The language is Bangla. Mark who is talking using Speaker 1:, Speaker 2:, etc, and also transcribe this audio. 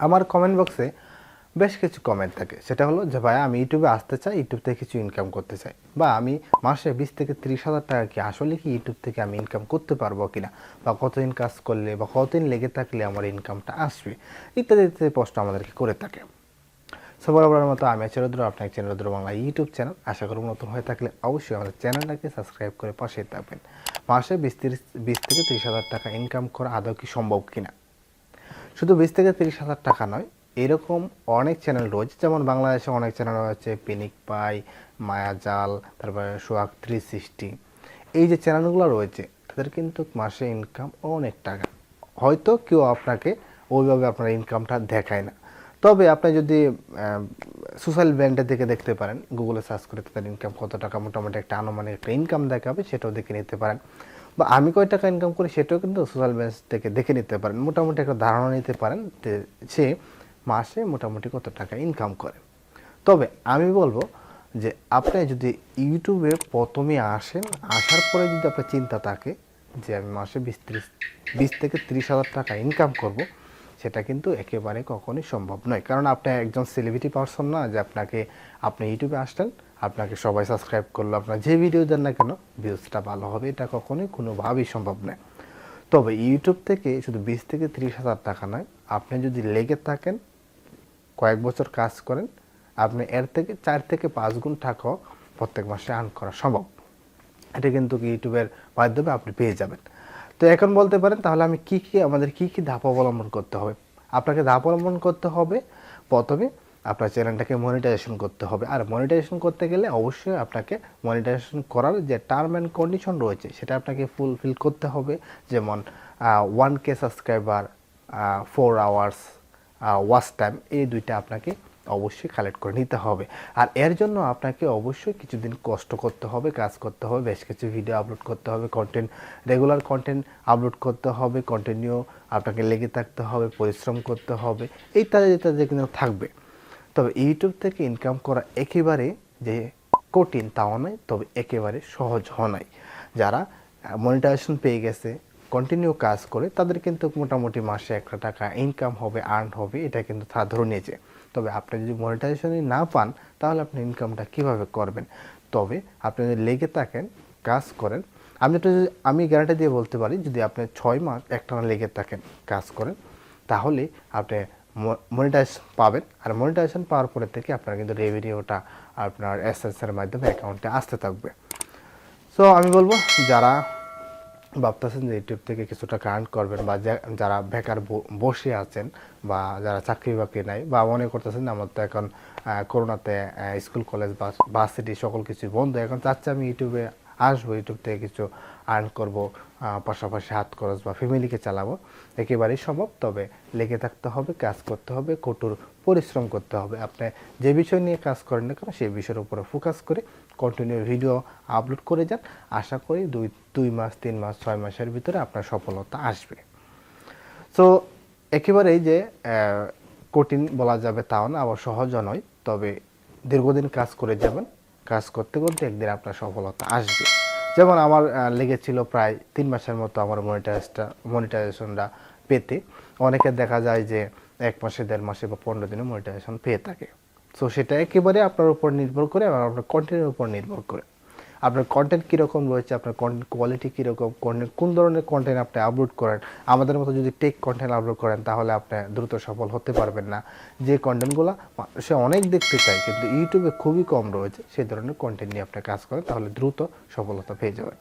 Speaker 1: আমার কমেন্ট বক্সে বেশ কিছু কমেন্ট থাকে, সেটা হলো যে ভাই আমি ইউটিউবে আসতে চাই, ইউটিউব থেকে কিছু ইনকাম করতে চাই, বা আমি মাসে 20 থেকে 30 হাজার টাকা কি আসলে কি ইউটিউব থেকে আমি ইনকাম করতে পারবো কিনা, বা কতদিন কাজ করলে বা কতদিন লেগে থাকলে আমার ইনকামটা আসবে, ইত্যাদি ইত্যাদি প্রশ্ন আমাদেরকে করে থাকে। সো বরাবরের মতো আমি আছি রুদ্র, আপনার চ্যানেল রুদ্র বাংলা ইউটিউব চ্যানেল। আশা করি নতুন হয়ে থাকলে অবশ্যই আমাদের চ্যানেলটাকে সাবস্ক্রাইব করে পাশে থাকবেন। মাসে 20 থেকে 30 হাজার টাকা ইনকাম করা আদৌ কি সম্ভব কিনা? শুধু 20 থেকে 30 হাজার টাকা নয়, এরকম অনেক চ্যানেল রয়েছে, যেমন বাংলাদেশে অনেক চ্যানেল রয়েছে, পিনিক পাই, মায়াজাল, তারপরে সোহাগ 360, এই যে চ্যানেলগুলো রয়েছে তাদের কিন্তু মাসে ইনকাম অনেক টাকা। হয়তো কেউ আপনাকে ওইভাবে আপনার ইনকামটা দেখায় না, তবে আপনি যদি সোশ্যাল ব্র্যান্ডে থেকে দেখতে পারেন, গুগলে সার্চ করে তাদের ইনকাম কত টাকা, মোটামুটি একটা আনুমানিক একটা ইনকাম দেখাবে, সেটাও দেখে নিতে পারেন। বা আমি কয় টাকা ইনকাম করি সেটাও কিন্তু সোশ্যাল ব্যাংক থেকে দেখে নিতে পারেন, মোটামুটি একটা ধারণা নিতে পারেন সে মাসে মোটামুটি কত টাকা ইনকাম করে। তবে আমি বলবো যে আপনি যদি ইউটিউবে প্রথমে আসেন, আসার পরে যদি আপনার চিন্তা থাকে যে আমি মাসে 20 থেকে 30 হাজার টাকা ইনকাম করব, সেটা কিন্তু একেবারে কখনোই সম্ভব নয়। কারণ আপনি একজন সেলিব্রিটি পারসন না যে আপনি ইউটিউবে আসলেন, আপনাকে সবাই সাবস্ক্রাইব করলো, আপনার যে ভিডিও দেন না কেন ভিউজটা ভালো হবে, এটা কখনোই কোনোভাবেই সম্ভব নয়। তবে ইউটিউব থেকে শুধু 20 থেকে 30 হাজার টাকা নয়, আপনি যদি লেগে থাকেন, কয়েক বছর কাজ করেন, আপনি এর থেকে 4 থেকে 5 গুণ টাকাও প্রত্যেক মাসে আর্ন করা সম্ভব। এটা কিন্তু ইউটিউবের মাধ্যমে আপনি পেয়ে যাবেন। তো এখন বলতে পারেন তাহলে আমাদের কি ধাপ অবলম্বন করতে হবে? আপনাকে ধাপ অবলম্বন করতে হবে, প্রথমে আপনার চ্যানেলটাকে মনিটাইজেশন করতে হবে। আর মনিটাইজেশন করতে গেলে অবশ্যই আপনাকে মনিটাইজেশন করার যে টার্ম অ্যান্ড কন্ডিশন রয়েছে সেটা আপনাকে ফুলফিল করতে হবে। যেমন 1K subscriber, 4 hours watch time, এই দুইটা আপনাকে অবশ্যই কালেক্ট করে নিতে হবে। আর এর জন্য আপনাকে অবশ্যই কিছুদিন কষ্ট করতে হবে, কাজ করতে হবে, বেশ কিছু ভিডিও আপলোড করতে হবে, রেগুলার কন্টেন্ট আপলোড করতে হবে, কন্টিনিউ আপনাকে লেগে থাকতে হবে, পরিশ্রম করতে হবে, ইত্যাদি ইত্যাদি কিন্তু থাকবে। তবে ইউটিউব থেকে ইনকাম করা একেবারে যে কঠিন তাও নয়, তবে একেবারে সহজ নয়। যারা মনিটাইজেশন পেয়ে গেছে, কন্টিনিউ কাজ করে, তাদের কিন্তু মোটামুটি মাসে একটা টাকা ইনকাম হবে, আর্ন হবে, এটা কিন্তু তারা ধরে নিয়েছে। তবে আপনি যদি মনিটাইজেশনই না পান, তাহলে আপনি ইনকামটা কিভাবে করবেন? তবে আপনি যদি লেগে থাকেন, কাজ করেন, আমি গ্যারান্টি দিয়ে বলতে পারি, যদি আপনি 6 মাস একটানা লেগে থাকেন, কাজ করেন, তাহলে আপনি মনিটাইজেশন পাবেন। আর মনিটাইজেশন পাওয়ার পরে থেকে আপনার কিন্তু রেভিনিউটা আপনার এসএসএর মাধ্যমে অ্যাকাউন্টে আসতে থাকবে। সো আমি বলবো, যারা ভাবতেছেন যে ইউটিউব থেকে কিছু টাকা আর্ন করবেন, বা যারা বেকার বসে আছেন, বা যারা চাকরি বাকরি নাই, বা মনে করতেছেন আমার তো এখন করোনাতে স্কুল কলেজ বা ভার্সিটি সকল কিছু বন্ধ, এখন চাচ্ছি আমি ইউটিউবে আসবো, ইউটিউব থেকে কিছু আর্ন করব, পাশাপাশি হাত খরচ বা ফ্যামিলিকে চালাবো, একেবারেই সম্ভব। তবে লেগে থাকতে হবে, কাজ করতে হবে, কঠোর পরিশ্রম করতে হবে। আপনি যে বিষয় নিয়ে কাজ করেন না কেন, সেই বিষয়ের উপরে ফোকাস করে কন্টিনিউ ভিডিও আপলোড করে যান। আশা করি 2 মাস, 3 মাস, 6 মাসের ভিতরে আপনার সফলতা আসবে। সো একেবারেই যে কঠিন বলা যাবে তাও না, আবার সহজও নয়, তবে দীর্ঘদিন কাজ করে যাবেন, কাজ করতে করতে একদিন আপনার সফলতা আসবে। যেমন আমার লেগেছিল প্রায় 3 মাসের মতো আমার মনিটাইজেশনটা পেতে। অনেকের দেখা যায় যে 1 মাসে, 1.5 মাসে বা 15 দিনে মনিটাইজেশন পেয়ে থাকে। সো সেটা একেবারে আপনার উপর নির্ভর করে, এবং আপনার কন্টেন্টের উপর নির্ভর করে। আপনার কন্টেন্ট কীরকম রয়েছে, আপনার কন্টেন্ট কোয়ালিটি কীরকম, কোন ধরনের কন্টেন্ট আপনি আপলোড করেন। আমাদের মতো যদি টেক কন্টেন্ট আপলোড করেন, তাহলে আপনি দ্রুত সফল হতে পারবেন না। যে কন্টেন্টগুলো সে অনেক দেখতে চায় কিন্তু ইউটিউবে খুবই কম রয়েছে, সেই ধরনের কন্টেন্ট নিয়ে আপনি কাজ করেন, তাহলে দ্রুত সফলতা পেয়ে যাবেন।